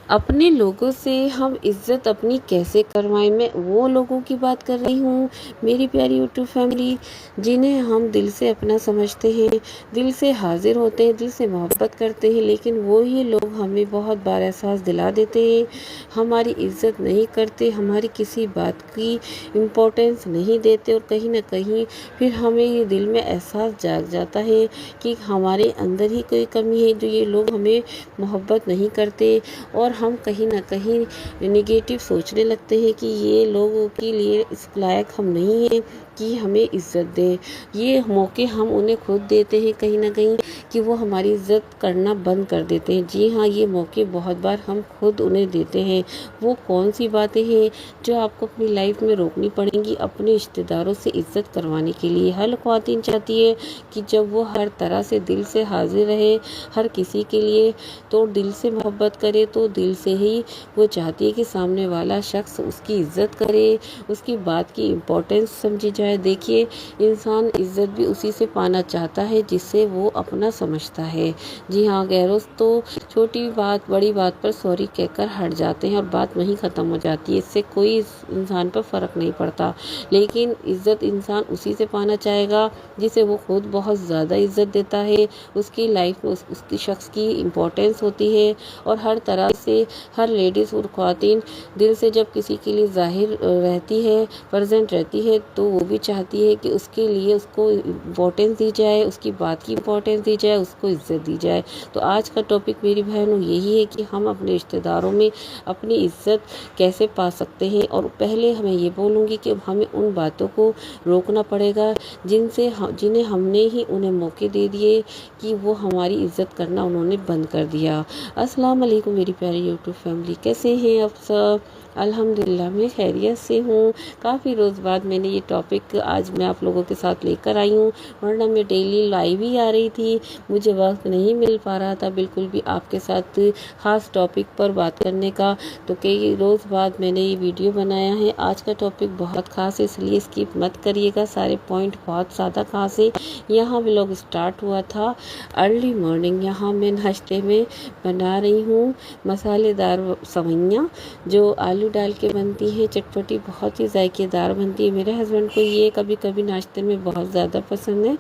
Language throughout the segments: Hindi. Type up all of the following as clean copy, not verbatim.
अपने लोगों से हम इज़्ज़त अपनी कैसे करवाएं। मैं वो लोगों की बात कर रही हूँ मेरी प्यारी यूट्यूब फैमिली, जिन्हें हम दिल से अपना समझते हैं, दिल से हाजिर होते हैं, दिल से मोहब्बत करते हैं, लेकिन वो ही लोग हमें बहुत बार एहसास दिला देते हैं, हमारी इज़्ज़त नहीं करते, हमारी किसी बात की इम्पोर्टेंस नहीं देते। और कहीं ना कहीं फिर हमें ये दिल में एहसास जाग जाता है कि हमारे अंदर ही कोई कमी है, जो ये लोग हमें मोहब्बत नहीं करते। और हम कहीं ना कहीं निगेटिव सोचने लगते हैं कि ये लोगों के लिए इस लायक हम नहीं हैं कि हमें इज़्ज़त दें। ये मौके हम उन्हें खुद देते हैं कहीं ना कहीं कि वो हमारी इज़्ज़त करना बंद कर देते हैं। जी हाँ, ये मौके बहुत बार हम खुद उन्हें देते हैं। वो कौन सी बातें हैं जो आपको अपनी लाइफ में रोकनी पड़ेंगी अपने रिश्तेदारों से इज़्ज़त करवाने के लिए। हर ख्वातीन चाहती है कि जब वो हर तरह से दिल से हाजिर रहे हर किसी के लिए, तो दिल से मोहब्बत करे, तो दिल से ही वो चाहती है कि सामने वाला शख्स उसकी इज़्ज़त करे, उसकी बात की इम्पोर्टेंस समझी जाए। देखिए, इंसान इज़्ज़त भी उसी से पाना चाहता है जिससे वो अपना समझता है। जी हाँ, गैरों तो छोटी बात बड़ी बात पर सॉरी कहकर हट जाते हैं और बात वहीं ख़त्म हो जाती है। इससे कोई इंसान पर फ़र्क नहीं पड़ता, लेकिन इज़्ज़त इंसान उसी से पाना चाहेगा जिसे वो खुद बहुत ज़्यादा इज़्ज़त देता है, उसकी लाइफ में उसकी शख्स की इम्पोर्टेंस होती है। और हर तरह से हर लेडीज़ और ख़वातीन दिल से जब किसी के लिए ज़ाहिर रहती है, प्रेजेंट रहती है, तो वो भी चाहती है कि उसके लिए उसको इम्पोर्टेंस दी जाए, उसकी बात की इम्पोर्टेंस दी जाए, उसको इज़्ज़त दी जाए। तो आज का टॉपिक मेरी बहनों यही है कि हम अपने रिश्तेदारों में अपनी इज़्ज़त कैसे पा सकते हैं। और पहले मैं ये बोलूँगी कि हमें उन बातों को रोकना पड़ेगा जिन्हें हमने ही उन्हें मौके दे दिए कि वो हमारी इज़्ज़त करना उन्होंने बंद कर दिया। अस्सलाम वालेकुम मेरी प्यारी यूट्यूब फैमिली, कैसे हैं आप सब? अल्हम्दुलिल्लाह मैं खैरियत से हूँ। काफ़ी रोज़ बाद मैंने ये टॉपिक आज मैं आप लोगों के साथ लेकर आई हूँ, वरना मैं डेली लाइव ही आ रही थी, मुझे वक्त नहीं मिल पा रहा था बिल्कुल भी आपके साथ ख़ास टॉपिक पर बात करने का। तो कई रोज़ बाद मैंने ये वीडियो बनाया है। आज का टॉपिक बहुत ख़ास है, इसलिए स्किप मत करिएगा, सारे पॉइंट बहुत ज़्यादा ख़ास है। यहाँ व्लॉग स्टार्ट हुआ था अर्ली मॉर्निंग। यहाँ मैं नाश्ते में बना रही हूँ मसालेदार सवैयाँ, जो आलू डाल के बनती है, चटपटी, बहुत ही जायकेदार बनती है। मेरे हस्बैंड को ये कभी कभी नाश्ते में बहुत ज़्यादा पसंद है,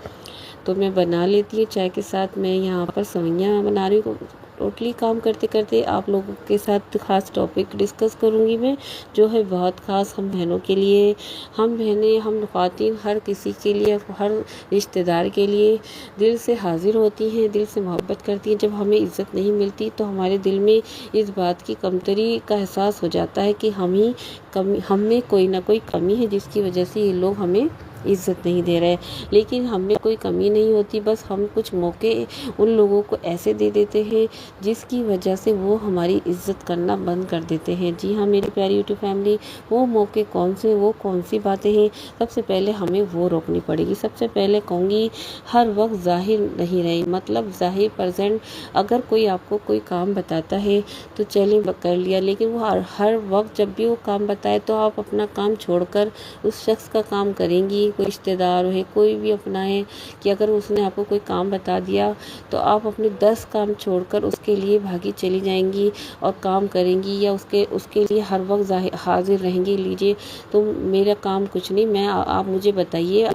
तो मैं बना लेती हूँ चाय के साथ। मैं यहाँ पर सवैयाँ बना रही हूँ। टोटली काम करते करते आप लोगों के साथ ख़ास टॉपिक डिस्कस करूँगी मैं, जो है बहुत ख़ास हम बहनों के लिए। हम बहनें, हम ख़वातीन हर किसी के लिए, हर रिश्तेदार के लिए दिल से हाजिर होती हैं, दिल से मोहब्बत करती हैं। जब हमें इज़्ज़त नहीं मिलती तो हमारे दिल में इस बात की कमतरी का एहसास हो जाता है कि हम में कोई ना कोई कमी है जिसकी वजह से ये लोग हमें इज़्ज़त नहीं दे रहे। लेकिन हम में कोई कमी नहीं होती, बस हम कुछ मौके उन लोगों को ऐसे दे देते हैं जिसकी वजह से वो हमारी इज़्ज़त करना बंद कर देते हैं। जी हाँ मेरी प्यारी यूट्यूब फैमिली, वो मौके कौन से, वो कौन सी बातें हैं, सबसे पहले हमें वो रोकनी पड़ेगी। सबसे पहले कहूँगी, हर वक्त ज़ाहिर नहीं रहे, मतलब ज़ाहिर प्रेजेंट। अगर कोई आपको कोई काम बताता है तो चलें कर लिया, लेकिन वो हर वक्त जब भी वो काम बताए तो आप अपना काम छोड़कर उस शख्स का काम करेंगी। कोई रिश्तेदार है, कोई भी अपना है, कि अगर उसने आपको कोई काम बता दिया तो आप अपने 10 काम छोड़कर उसके लिए भागी चली जाएंगी और काम करेंगी, या उसके लिए हर वक्त हाजिर रहेंगी। लीजिए, तो मेरा काम कुछ नहीं, मैं आप मुझे बताइए,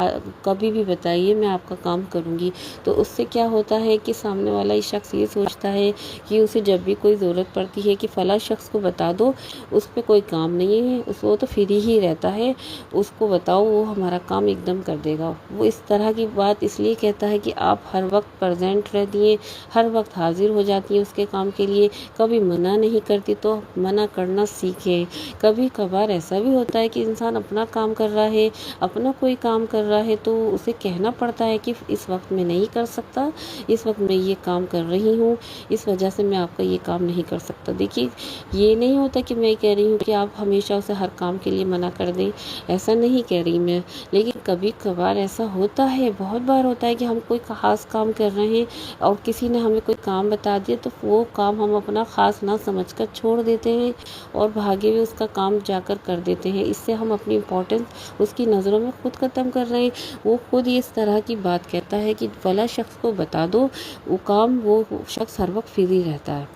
कभी भी बताइए, मैं आपका काम करूँगी। तो उससे क्या होता है कि सामने वाला शख्स ये सोचता है कि उसे जब भी कोई ज़रूरत पड़ती है कि फ़लाँ शख्स को बता दो, उस पर कोई काम नहीं है, वो तो फ्री ही रहता है, उसको बताओ, वो हमारा काम एकदम कर देगा। वो इस तरह की बात इसलिए कहता है कि आप हर वक्त प्रेजेंट रहती हैं, हर वक्त हाजिर हो जाती हैं उसके काम के लिए, कभी मना नहीं करती। तो मना करना सीखें। कभी कभार ऐसा भी होता है कि इंसान अपना काम कर रहा है, अपना कोई काम कर रहा है, तो उसे कहना पड़ता है कि इस वक्त मैं नहीं कर सकता, इस वक्त मैं ये काम कर रही हूँ, इस वजह से मैं आपका ये काम नहीं कर सकता। देखिए, ये नहीं होता कि मैं कह रही हूँ कि आप हमेशा उसे हर काम के लिए मना कर दें, ऐसा नहीं कह रही मैं। लेकिन कभी कभार ऐसा होता है, बहुत बार होता है कि हम कोई ख़ास काम कर रहे हैं और किसी ने हमें कोई काम बता दिया, तो वो काम हम अपना ख़ास ना समझकर छोड़ देते हैं और भागे हुए उसका काम जाकर कर देते हैं। इससे हम अपनी इम्पोर्टेंस उसकी नज़रों में खुद ख़त्म कर रहे हैं। वो खुद ही इस तरह की बात कहता है कि फला शख्स को बता दो, वो काम, वो शख्स हर वक्त फ्री रहता है।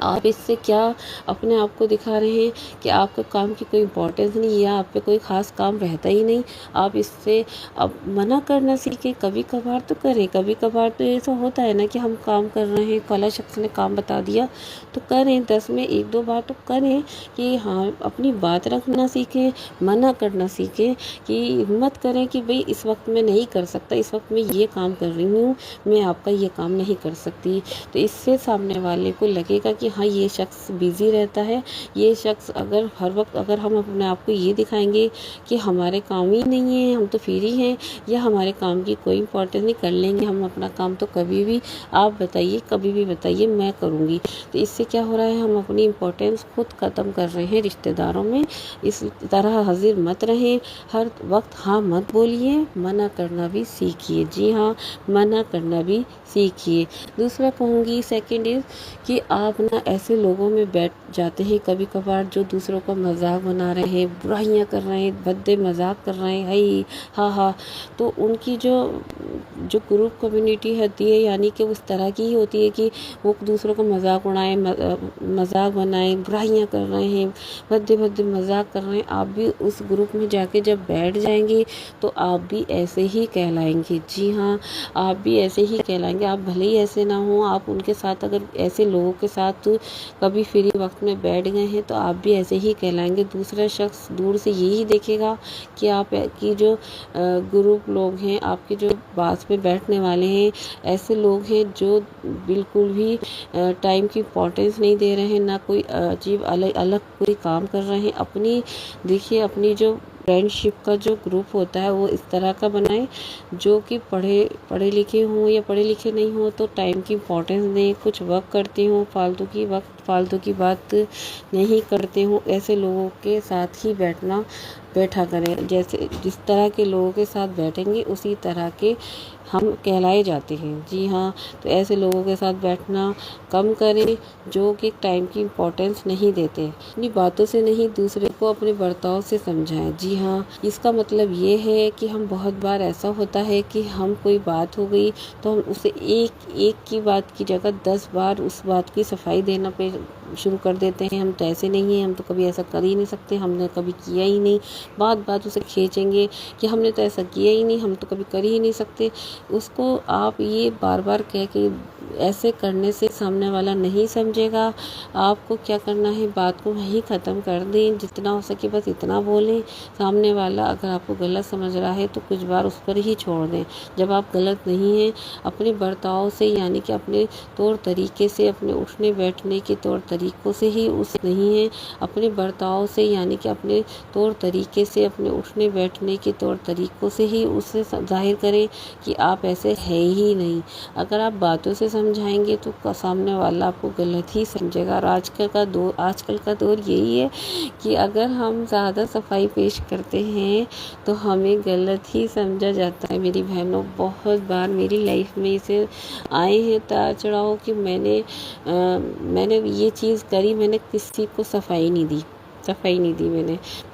आप इससे क्या अपने आप को दिखा रहे हैं कि आपके काम की कोई इम्पोर्टेंस नहीं या आप पे कोई ख़ास काम रहता ही नहीं। आप इससे अब मना करना सीखें। कभी कभार तो करें, कभी कभार तो ऐसा होता है ना कि हम काम कर रहे हैं, फला शख्स ने काम बता दिया तो करें, 10 में 1-2 बार तो करें कि हाँ अपनी बात रखना सीखें, मना करना सीखें कि मत करें कि भाई इस वक्त मैं नहीं कर सकता, इस वक्त मैं ये काम कर रही हूँ, मैं आपका ये काम नहीं कर सकती। तो इससे सामने वाले को लगेगा कि हाँ ये शख्स बिज़ी रहता है। ये शख्स अगर हर वक्त अगर हम अपने आप को ये दिखाएंगे कि हमारे काम ही नहीं है, हम तो फ्री हैं या हमारे काम की कोई इम्पोर्टेंस नहीं, कर लेंगे हम अपना काम तो कभी भी, आप बताइए कभी भी बताइए मैं करूँगी। तो इससे क्या हो रहा है, हम अपनी इम्पोर्टेंस खुद ख़त्म कर रहे हैं रिश्तेदारों में। इस तरह हाजिर मत रहें, हर वक्त हाँ मत बोलिए, मना करना भी सीखिए। जी हाँ, मना करना भी सीखिए। दूसरा कहूँगी सेकंड इज़ कि आप ना ऐसे लोगों में बैठ जाते हैं कभी कभार जो दूसरों का मजाक बना रहे हैं, बुराइयां कर रहे हैं, भद्दे मजाक कर रहे हैं, हाय हाँ हाँ। तो उनकी जो जो ग्रुप कम्युनिटी होती है यानी कि उस तरह की ही होती है कि वो दूसरों का मजाक उड़ाएं, मजाक बनाएं, बुराइयां कर रहे हैं, भद्दे भद्दे मजाक कर रहे हैं। आप भी उस ग्रुप में जाके जब बैठ जाएंगे तो आप भी ऐसे ही कहलाएंगे। जी हाँ, आप भी ऐसे ही कहलाएंगे। आप भले ही ऐसे ना हो, आप उनके साथ अगर ऐसे लोगों के साथ कभी फ्री वक्त में बैठ गए हैं तो आप भी ऐसे ही कहलाएंगे। दूसरा शख्स दूर से यही देखेगा कि आप की जो ग्रुप लोग हैं, आपके जो पास में बैठने वाले हैं, ऐसे लोग हैं जो बिल्कुल भी टाइम की इम्पोर्टेंस नहीं दे रहे हैं, ना कोई अजीब अलग अलग कोई काम कर रहे हैं। अपनी देखिए अपनी जो फ्रेंडशिप का जो ग्रुप होता है वो इस तरह का बनाएं जो कि पढ़े लिखे हों या पढ़े लिखे नहीं हों तो टाइम की इम्पोर्टेंस दें, कुछ वर्क करते हों, फालतू की बात नहीं करते हों। ऐसे लोगों के साथ ही बैठा करें। जैसे जिस तरह के लोगों के साथ बैठेंगे उसी तरह के हम कहलाए जाते हैं। जी हाँ, तो ऐसे लोगों के साथ बैठना कम करें जो कि टाइम की इम्पोर्टेंस नहीं देते। अपनी बातों से नहीं, दूसरे को अपने बर्ताव से समझाएं। जी हाँ, इसका मतलब ये है कि हम बहुत बार ऐसा होता है कि हम कोई बात हो गई तो हम उसे एक की बात की जगह 10 बार उस बात की सफाई देना पे शुरू कर देते हैं। हम तो ऐसे नहीं हैं, हम तो कभी ऐसा कर ही नहीं सकते, हमने कभी किया ही नहीं। बात उसे खींचेंगे कि हमने तो ऐसा किया ही नहीं, हम तो कभी कर ही नहीं सकते। उसको आप ये बार बार कह के ऐसे करने से सामने वाला नहीं समझेगा। आपको क्या करना है, बात को वहीं ख़त्म कर दें, जितना हो सके बस इतना बोलें। सामने वाला अगर आपको गलत समझ रहा है तो कुछ बार उस पर ही छोड़ दें। जब आप गलत नहीं हैं, अपने बर्ताव से यानी कि अपने तौर तरीके से, अपने उठने बैठने के तौर तरीक़ों से ही उस नहीं है, अपने बर्ताव से यानी कि अपने तौर तरीके से, अपने उठने बैठने के तौर तरीक़ों से ही उससे ज़ाहिर करें कि आप ऐसे है ही नहीं। अगर आप बातों से समझाएंगे तो सामने वाला आपको गलत ही समझेगा। और आजकल का दौर यही है कि अगर हम ज़्यादा सफाई पेश करते हैं तो हमें गलत ही समझा जाता है। मेरी बहनों, बहुत बार मेरी लाइफ में इसे आए हैं उतार चढ़ाव कि मैंने ये चीज़ करी, मैंने किसी को सफाई नहीं दी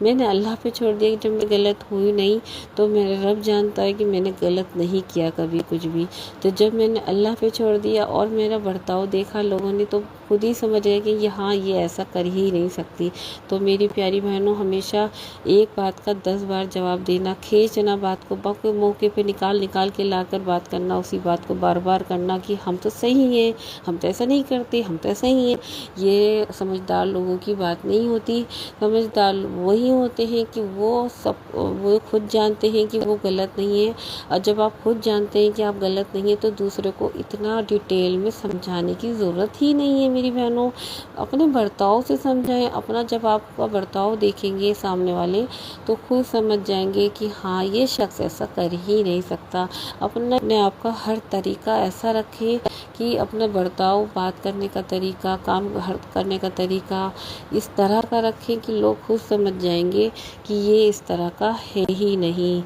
मैंने अल्लाह पे छोड़ दिया कि जब मैं गलत हुई नहीं तो मेरा रब जानता है कि मैंने गलत नहीं किया कभी कुछ भी। तो जब मैंने अल्लाह पे छोड़ दिया और मेरा बर्ताव देखा लोगों ने तो खुद ही समझ गए कि हाँ ये ऐसा कर ही नहीं सकती। तो मेरी प्यारी बहनों, हमेशा एक बात का 10 बार जवाब देना, खींचना बात को मौके पे निकाल के लाकर बात करना, उसी बात को बार बार करना कि हम तो सही हैं, हम तो ऐसा नहीं करते, हम तो ऐसा ही हैं। ये समझदार लोगों की बात नहीं होती। समझदार वही होते हैं कि वो खुद जानते हैं कि वो गलत नहीं है। और जब आप खुद जानते हैं कि आप गलत नहीं है तो दूसरे को इतना डिटेल में समझाने की ज़रूरत ही नहीं है। मेरी बहनों, अपने बर्ताव से समझाएं। अपना जब आपका बर्ताव देखेंगे सामने वाले तो खुद समझ जाएंगे कि हाँ ये शख्स ऐसा कर ही नहीं सकता। अपने आप का हर तरीका ऐसा रखें कि अपना बर्ताव, बात करने का तरीका, काम करने का तरीका इस तरह का रखें कि लोग खुद समझ जाएंगे कि ये इस तरह का है ही नहीं।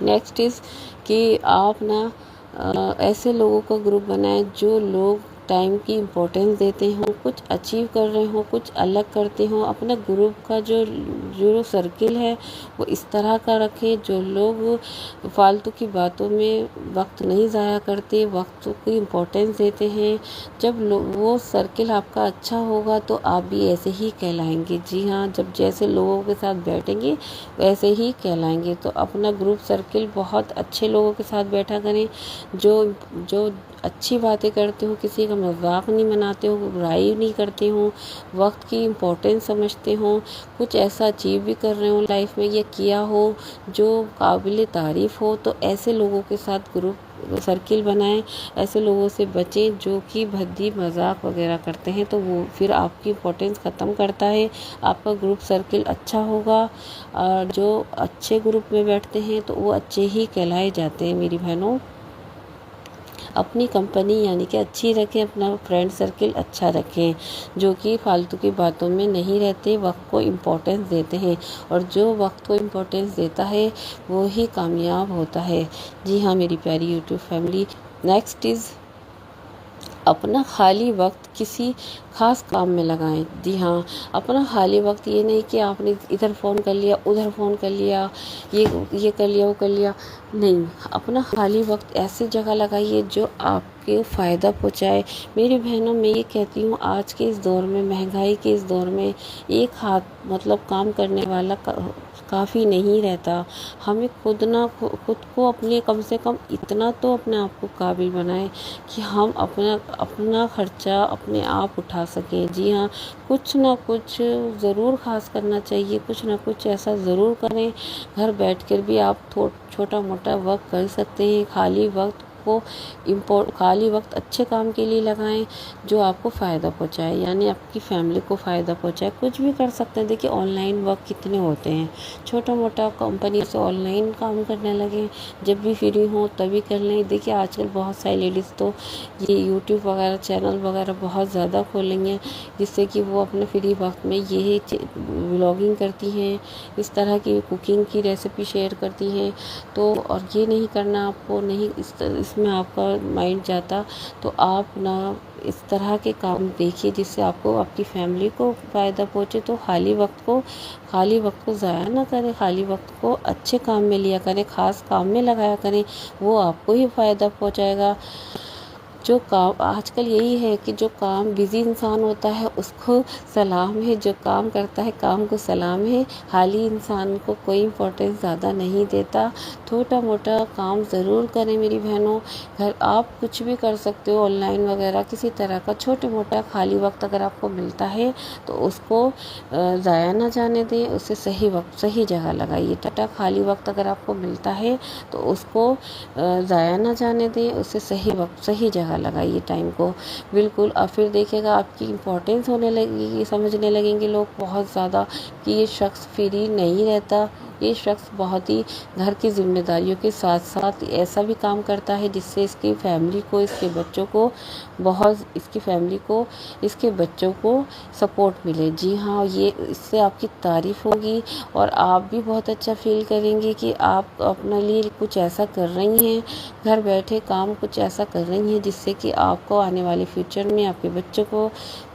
नेक्स्ट इज़ कि आप ना ऐसे लोगों का ग्रुप बनाएं जो लोग टाइम की इम्पोर्टेंस देते हों, कुछ अचीव कर रहे हों, कुछ अलग करते हों, अपना ग्रुप का जो जो सर्किल है वो इस तरह का रखें जो लोग फालतू की बातों में वक्त नहीं ज़ाया करते, वक्त की इम्पोर्टेंस देते हैं। जब वो सर्किल आपका अच्छा होगा तो आप भी ऐसे ही कहलाएंगे। जी हाँ, जब जैसे लोगों के साथ बैठेंगे वैसे ही कहलाएंगे। तो अपना ग्रुप सर्किल बहुत अच्छे लोगों के साथ बैठा करें, जो जो अच्छी बातें करते हो, किसी का मजाक नहीं मनाते हो, बुराई नहीं करते हो, वक्त की इम्पोर्टेंस समझते हो, कुछ ऐसा अचीव भी कर रहे हो लाइफ में या किया हो जो काबिल तारीफ़ हो, तो ऐसे लोगों के साथ ग्रुप सर्किल बनाएं। ऐसे लोगों से बचें जो कि भद्दी मजाक वगैरह करते हैं, तो वो फिर आपकी इम्पोर्टेंस ख़त्म करता है। आपका ग्रुप सर्किल अच्छा होगा और जो अच्छे ग्रुप में बैठते हैं तो वो अच्छे ही कहलाए जाते हैं। मेरी बहनों, अपनी कंपनी यानी कि अच्छी रखें, अपना फ्रेंड सर्किल अच्छा रखें, जो कि फालतू की बातों में नहीं रहते, वक्त को इम्पोर्टेंस देते हैं, और जो वक्त को इम्पोर्टेंस देता है वो ही कामयाब होता है। जी हाँ मेरी प्यारी यूट्यूब फैमिली, नेक्स्ट इज़ अपना खाली वक्त किसी ख़ास काम में लगाएं। जी हाँ, अपना खाली वक्त ये नहीं कि आपने इधर फ़ोन कर लिया, उधर फ़ोन कर लिया, ये कर लिया, वो कर लिया, नहीं। अपना खाली वक्त ऐसी जगह लगाइए जो आपके फ़ायदा पहुँचाए। मेरी बहनों, मैं ये कहती हूँ आज के इस दौर में, महंगाई के इस दौर में, एक हाथ मतलब काम करने वाला काफ़ी नहीं रहता। हमें खुद को अपने कम से कम इतना तो अपने आप को काबिल बनाएं कि हम अपना खर्चा अपने आप उठा सकें। जी हाँ, कुछ ना कुछ ज़रूर खास करना चाहिए, कुछ ना कुछ ऐसा ज़रूर करें। घर बैठकर भी आप छोटा मोटा वर्क कर सकते हैं। खाली वक्त अच्छे काम के लिए लगाएं जो आपको फ़ायदा पहुंचाए, यानी आपकी फैमिली को फ़ायदा पहुंचाए। कुछ भी कर सकते हैं। देखिए ऑनलाइन वर्क कितने होते हैं, छोटा मोटा कंपनी से ऑनलाइन काम करने लगे, जब भी फ्री हो तभी कर लें। देखिए आजकल बहुत सारी लेडीज़ तो ये यूट्यूब वगैरह चैनल वगैरह बहुत ज़्यादा खोलेंगे, जिससे कि वो अपने फ्री वक्त में यही व्लॉगिंग करती हैं, इस तरह की कुकिंग की रेसिपी शेयर करती हैं। तो और ये नहीं करना आपको, नहीं इसमें आपका माइंड जाता, तो आप ना इस तरह के काम देखिए जिससे आपको आपकी फैमिली को फ़ायदा पहुँचे। तो खाली वक्त को ज़ाया ना करें, खाली वक्त को अच्छे काम में लिया करें, ख़ास काम में लगाया करें, वो आपको ही फ़ायदा पहुँचाएगा। जो काम आजकल यही है कि जो काम बिज़ी इंसान होता है उसको सलाम है, जो काम करता है काम को सलाम है। खाली इंसान को कोई इम्पोर्टेंस ज़्यादा नहीं देता। छोटा मोटा काम ज़रूर करें मेरी बहनों। घर आप कुछ भी कर सकते हो, ऑनलाइन वगैरह किसी तरह का छोटा मोटा खाली वक्त अगर आपको मिलता है तो उसको ज़ाया ना जाने दें, उसे सही जगह लगाइए। खाली वक्त अगर आपको मिलता है तो उसको ज़ाया ना जाने दें, उसे सही जगह लगाइए टाइम को, बिल्कुल। और फिर देखिएगा आपकी इम्पोर्टेंस होने लगेगी, समझने लगेंगे लोग बहुत ज़्यादा कि ये शख्स फ्री नहीं रहता, ये शख्स बहुत ही घर की जिम्मेदारियों के साथ साथ ऐसा भी काम करता है जिससे इसकी फैमिली को, इसके बच्चों को इसके बच्चों को सपोर्ट मिले। जी हाँ, ये इससे आपकी तारीफ़ होगी और आप भी बहुत अच्छा फील करेंगे कि आप अपने लिए कुछ ऐसा कर रही हैं, घर बैठे काम कुछ ऐसा कर रही हैं जिससे कि आपको आने वाले फ्यूचर में आपके बच्चों को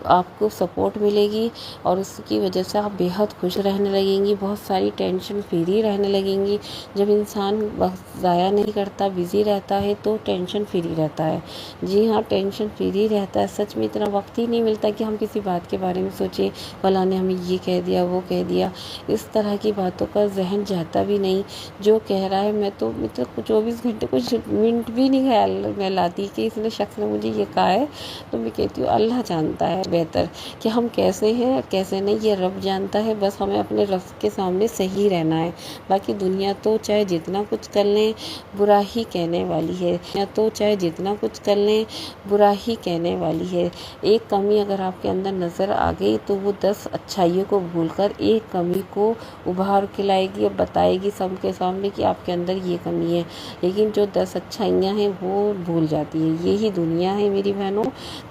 आपको सपोर्ट मिलेगी और उसकी वजह से आप बेहद खुश रहने लगेंगी, बहुत सारी टेंशन फ्री रहने लगेंगी। जब इंसान वक्त ज़ाया नहीं करता, बिज़ी रहता है तो टेंशन फ्री रहता है। जी हाँ, टेंशन फ्री रहता है। सच में इतना वक्त ही नहीं मिलता कि हम किसी बात के बारे में सोचें, फलां ने हमें ये कह दिया, वो कह दिया। इस तरह की बातों का जहन जाता भी नहीं। जो कह रहा है मैं तो 24 घंटे कुछ मिनट भी नहीं ख्याल में लाती कि इसने शख्स ने मुझे ये कहा है। तो मैं कहती हूँ अल्लाह जानता है बेहतर कि हम कैसे हैं कैसे नहीं, ये रब जानता है। बस हमें अपने रब के सामने सही रहना है। बाकी दुनिया तो चाहे जितना कुछ कर लें बुरा ही कहने वाली है, या तो चाहे जितना कुछ कर लें बुरा ही कहने वाली है। एक कमी अगर आपके अंदर नज़र आ गई तो वो 10 अच्छाइयों को भूलकर एक कमी को उभार के लाएगी और बताएगी सबके सामने कि आपके अंदर ये कमी है। लेकिन जो 10 अच्छाइयाँ हैं वो भूल जाती है। यही दुनिया है मेरी बहनों।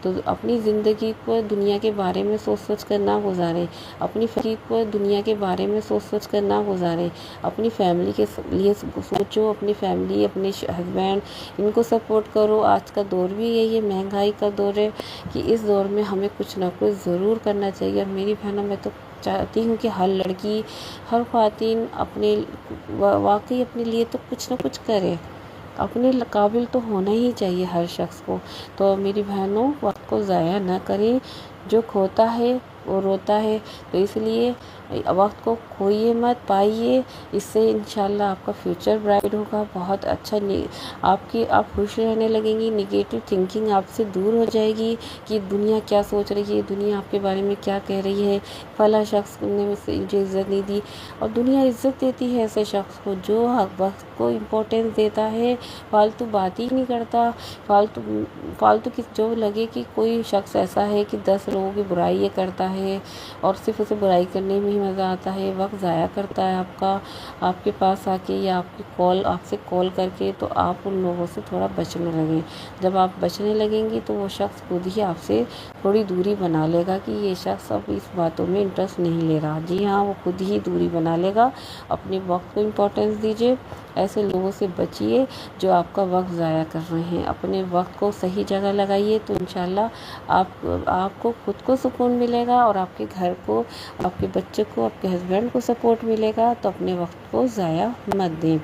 तो अपनी ज़िंदगी को दुनिया के बारे में सोच सोच कर ना गुजारें, अपनी फैमिली को दुनिया के बारे में सोच सोच कर ना गुजारें, अपनी फैमिली के लिए सोचो, अपनी फैमिली, अपने हस्बैंड, इनको सपोर्ट करो। आज का दौर भी यही है, महंगाई का दौर है कि इस दौर में हमें कुछ ना कुछ ज़रूर करना चाहिए। और मेरी बहनों, मैं तो चाहती हूँ कि हर लड़की, हर ख़वातीन अपने वाकई अपने लिए तो कुछ ना कुछ करे, अपने काबिल तो होना ही चाहिए हर शख्स को। तो मेरी बहनों, वक्त को ज़ाया ना करें, जो खोता है वो रोता है, तो इसलिए वक्त को खोइए मत, पाइए, इससे इंशाल्लाह आपका फ्यूचर ब्राइट होगा, बहुत अच्छा। आप खुश रहने लगेंगी, निगेटिव थिंकिंग आपसे दूर हो जाएगी कि दुनिया क्या सोच रही है, दुनिया आपके बारे में क्या कह रही है, फला शख्स ने मुझसे इज्जत नहीं दी। और दुनिया इज्जत देती है ऐसे शख्स को जो वक्त को इम्पोर्टेंस देता है, फालतू बात ही नहीं करता। फालतू की जो लगे कि कोई शख्स ऐसा है कि 10 लोगों की बुराई ये करता है और सिर्फ उसे बुराई करने में ही मज़ा आता है, वक्त ज़ाया करता है आपका, आपके पास आके या आपसे कॉल करके, तो आप उन लोगों से थोड़ा बचने लगें। जब आप बचने लगेंगी तो वो शख्स खुद ही आपसे थोड़ी दूरी बना लेगा कि ये शख्स अब इस बातों में इंटरेस्ट नहीं ले रहा। जी हाँ, वो खुद ही दूरी बना लेगा। अपने वक्त को इम्पोर्टेंस दीजिए, ऐसे लोगों से बचिए जो आपका वक्त ज़ाया कर रहे हैं। अपने वक्त को सही जगह लगाइए तो इंशाल्लाह आपको खुद को सुकून मिलेगा और आपके घर को, आपके बच्चे को, आपके हस्बैंड को सपोर्ट मिलेगा। तो अपने वक्त को ज़ाया मत दें।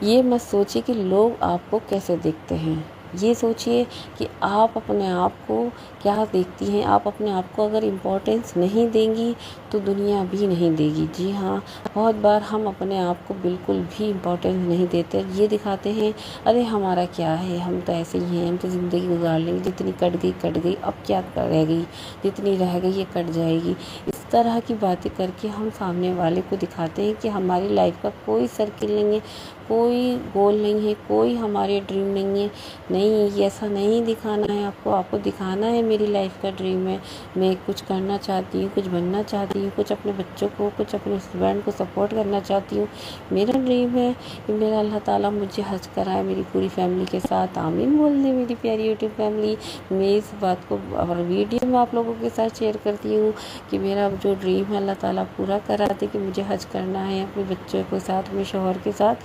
ये मत सोचिए कि लोग आपको कैसे देखते हैं, ये सोचिए कि आप अपने आप को क्या देखती हैं। आप अपने आप को अगर इम्पोर्टेंस नहीं देंगी तो दुनिया भी नहीं देगी। जी हाँ, बहुत बार हम अपने आप को बिल्कुल भी इम्पोर्टेंस नहीं देते, ये दिखाते हैं अरे हमारा क्या है, हम तो ऐसे ही हैं, हम तो ज़िंदगी गुजार लेंगे, जितनी कट गई अब क्या रह गई, जितनी रह गई ये कट जाएगी। इस तरह की बातें करके हम सामने वाले को दिखाते हैं कि हमारी लाइफ का कोई सर्किल नहीं है, कोई गोल नहीं है, कोई हमारे ड्रीम नहीं है। नहीं, ऐसा नहीं दिखाना है आपको दिखाना है मेरी लाइफ का ड्रीम है, मैं कुछ करना चाहती हूँ, कुछ बनना चाहती हूँ, कुछ अपने बच्चों को, कुछ अपने हस्बैंड को सपोर्ट करना चाहती हूँ। मेरा ड्रीम है कि मेरा अल्लाह ताला मुझे हज कराए मेरी पूरी फैमिली के साथ। आमीन बोल दे मेरी प्यारी यूट्यूब फैमिली। मैं इस बात को और वीडियो में आप लोगों के साथ शेयर करती हूँ कि मेरा जो ड्रीम है अल्लाह ताला पूरा करा दे कि मुझे हज करना है अपने बच्चों के साथ, अपने शौहर के साथ।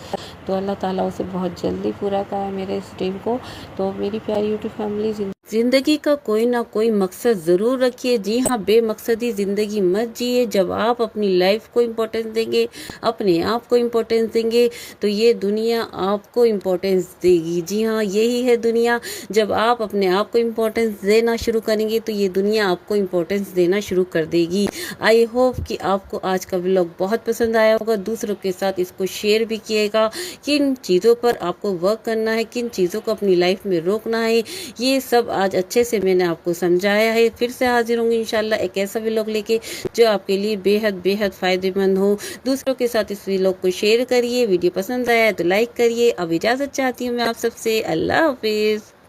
तो अल्लाह ताला उसे बहुत जल्दी पूरा करा मेरे इस ड्रीम को। तो मेरी प्यारी यूट्यूब फैमिली, ज़िंदगी का कोई ना कोई मकसद ज़रूर रखिए। जी हाँ, बेमकसदी ज़िंदगी मत जिए। जब आप अपनी लाइफ को इम्पोर्टेंस देंगे, अपने आप को इम्पोर्टेंस देंगे, तो ये दुनिया आपको इम्पोर्टेंस देगी। जी हाँ, यही है दुनिया। जब आप अपने आप को इम्पोर्टेंस देना शुरू करेंगे तो ये दुनिया आपको इम्पोर्टेंस देना शुरू कर देगी। आई होप कि आपको आज का व्लॉग बहुत पसंद आया होगा। दूसरों के साथ इसको शेयर भी किएगा। किन चीज़ों पर आपको वर्क करना है, किन चीज़ों को अपनी लाइफ में रोकना है, ये सब आज अच्छे से मैंने आपको समझाया है। फिर से हाजिर होंगी इंशाल्लाह एक ऐसा व्लॉग लेके जो आपके लिए बेहद फ़ायदेमंद हो। दूसरों के साथ इस व्लॉग को शेयर करिए। वीडियो पसंद आया है तो लाइक करिए। अब इजाज़त चाहती हूँ मैं आप सबसे। अल्लाह हाफिज़।